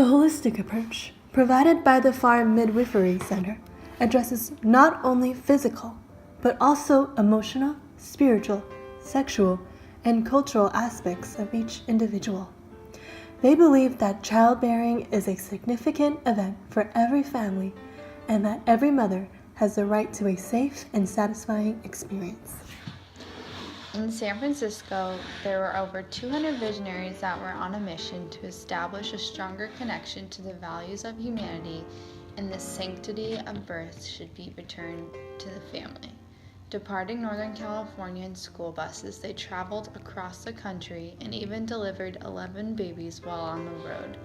The holistic approach, provided by the Farm Midwifery Center, addresses not only physical, but also emotional, spiritual, sexual, and cultural aspects of each individual. They believe that childbearing is a significant event for every family and that every mother has the right to a safe and satisfying experience. In San Francisco, there were over 200 visionaries that were on a mission to establish a stronger connection to the values of humanity, and the sanctity of birth should be returned to the family. Departing Northern California in school buses, they traveled across the country and even delivered 11 babies while on the road.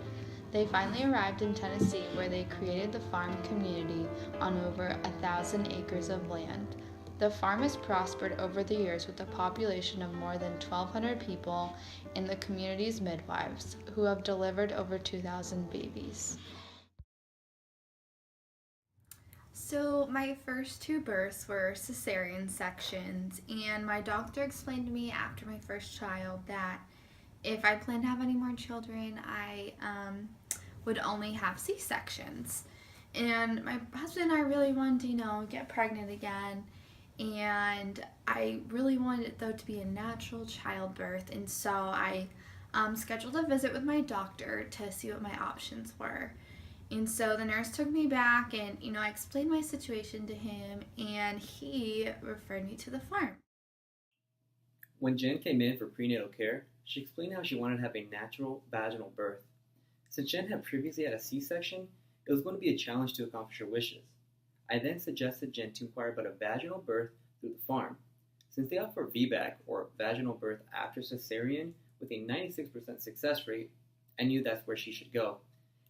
They finally arrived in Tennessee, where they created the farm community on over 1,000 acres of land. The farm has prospered over the years with a population of more than 1,200 people and the community's midwives, who have delivered over 2,000 babies. So, my first two births were cesarean sections, and my doctor explained to me after my first child that if I planned to have any more children, I would only have C sections. And my husband and I really wanted to, get pregnant again. And I really wanted it, though, to be a natural childbirth. And so I scheduled a visit with my doctor to see what my options were. And so the nurse took me back and, I explained my situation to him, and he referred me to the farm. When Jen came in for prenatal care, she explained how she wanted to have a natural vaginal birth. Since Jen had previously had a C-section, it was going to be a challenge to accomplish her wishes. I then suggested Jen to inquire about a vaginal birth through the farm. Since they offer VBAC, or vaginal birth after cesarean, with a 96% success rate, I knew that's where she should go.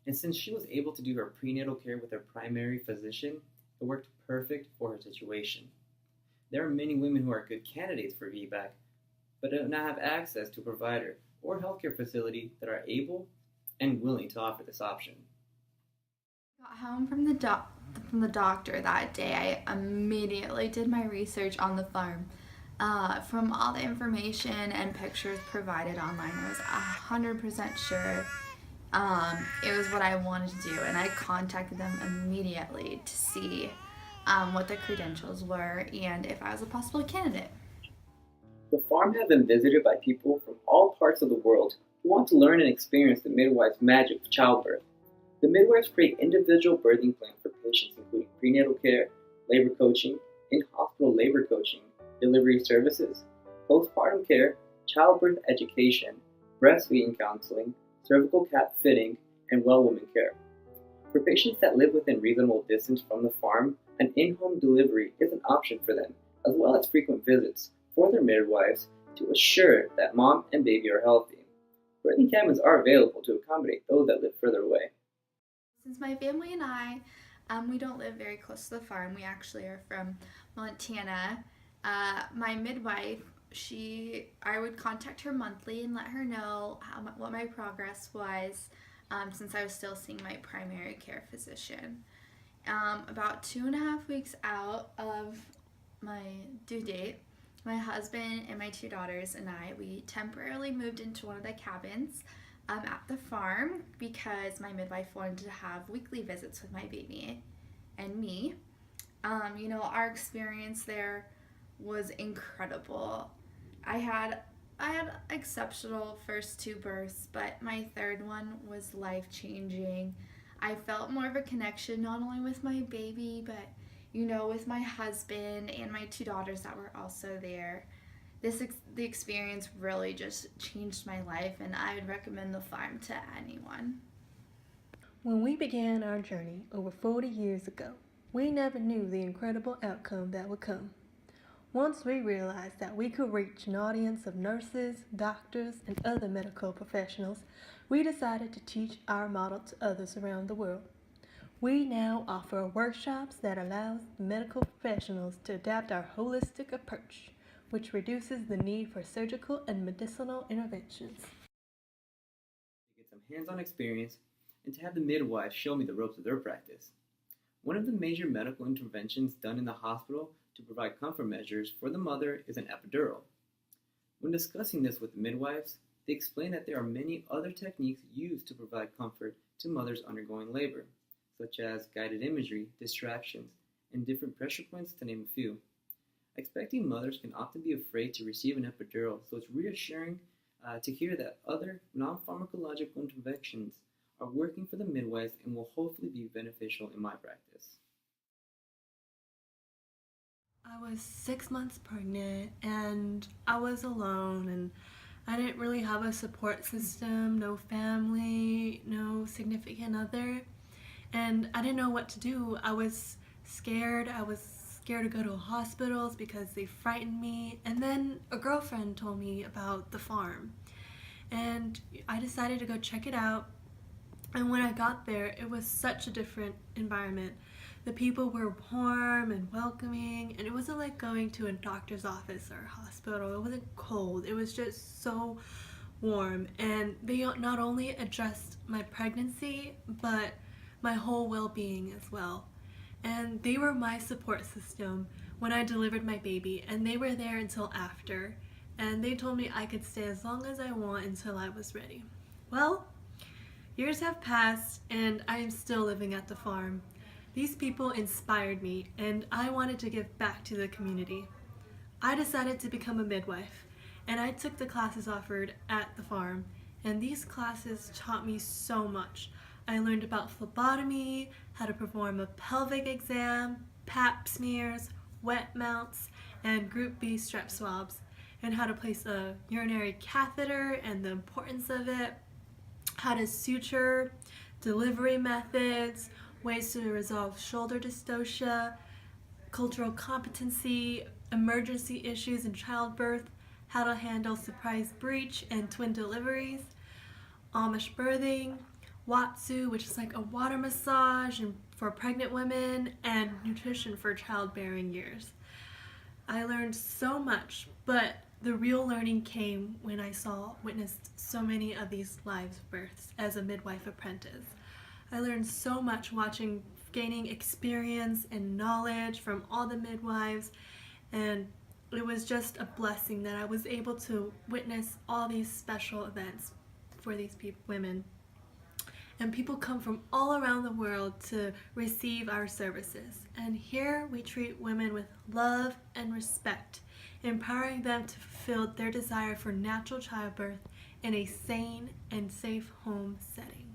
And since she was able to do her prenatal care with her primary physician, it worked perfect for her situation. There are many women who are good candidates for VBAC, but do not have access to a provider or healthcare facility that are able and willing to offer this option. Got home from the doctor that day, I immediately did my research on the farm. From all the information and pictures provided online, I was 100% sure it was what I wanted to do, and I contacted them immediately to see what the credentials were and if I was a possible candidate. The farm has been visited by people from all parts of the world who want to learn and experience the midwife's magic of childbirth. The midwives create individual birthing plans for patients, including prenatal care, labor coaching, in-hospital labor coaching, delivery services, postpartum care, childbirth education, breastfeeding counseling, cervical cap fitting, and well woman care. For patients that live within reasonable distance from the farm, an in-home delivery is an option for them, as well as frequent visits for their midwives to assure that mom and baby are healthy. Birthing cabins are available to accommodate those that live further away. Since my family and I, we don't live very close to the farm. We actually are from Montana. My midwife, I would contact her monthly and let her know what my progress was, since I was still seeing my primary care physician. About 2.5 weeks out of my due date, my husband and my two daughters and we temporarily moved into one of the cabins at the farm because my midwife wanted to have weekly visits with my baby and me. Our experience there was incredible. I had exceptional first two births, but my third one was life-changing. I felt more of a connection not only with my baby, but with my husband and my two daughters that were also there. The experience really just changed my life, and I would recommend the farm to anyone. When we began our journey over 40 years ago, we never knew the incredible outcome that would come. Once we realized that we could reach an audience of nurses, doctors, and other medical professionals, we decided to teach our model to others around the world. We now offer workshops that allow medical professionals to adapt our holistic approach, which reduces the need for surgical and medicinal interventions. To get some hands-on experience and to have the midwife show me the ropes of their practice. One of the major medical interventions done in the hospital to provide comfort measures for the mother is an epidural. When discussing this with the midwives, They explained that there are many other techniques used to provide comfort to mothers undergoing labor, such as guided imagery, distractions, and different pressure points, to name a few. Expecting mothers can often be afraid to receive an epidural, so it's reassuring to hear that other non-pharmacological interventions are working for the midwives and will hopefully be beneficial in my practice. I was 6 months pregnant and I was alone, and I didn't really have a support system, no family, no significant other, and I didn't know what to do. I was scared. I was scared to go to hospitals because they frightened me. And then a girlfriend told me about the farm, and I decided to go check it out. And when I got there, it was such a different environment. The people were warm and welcoming, and it wasn't like going to a doctor's office or a hospital. It wasn't cold. It was just so warm. And they not only addressed my pregnancy, but my whole well-being as well. And they were my support system when I delivered my baby, and they were there until after. And they told me I could stay as long as I want until I was ready. Well, years have passed, and I am still living at the farm. These people inspired me, and I wanted to give back to the community. I decided to become a midwife, and I took the classes offered at the farm, and these classes taught me so much. I learned about phlebotomy, how to perform a pelvic exam, pap smears, wet mounts, and group B strep swabs, and how to place a urinary catheter and the importance of it, how to suture, delivery methods, ways to resolve shoulder dystocia, cultural competency, emergency issues in childbirth, how to handle surprise breech and twin deliveries, Amish birthing, Watsu, which is like a water massage for pregnant women, and nutrition for childbearing years. I learned so much, but the real learning came when I witnessed so many of these live births as a midwife apprentice. I learned so much gaining experience and knowledge from all the midwives, and it was just a blessing that I was able to witness all these special events for these women. And people come from all around the world to receive our services. And here we treat women with love and respect, empowering them to fulfill their desire for natural childbirth in a sane and safe home setting.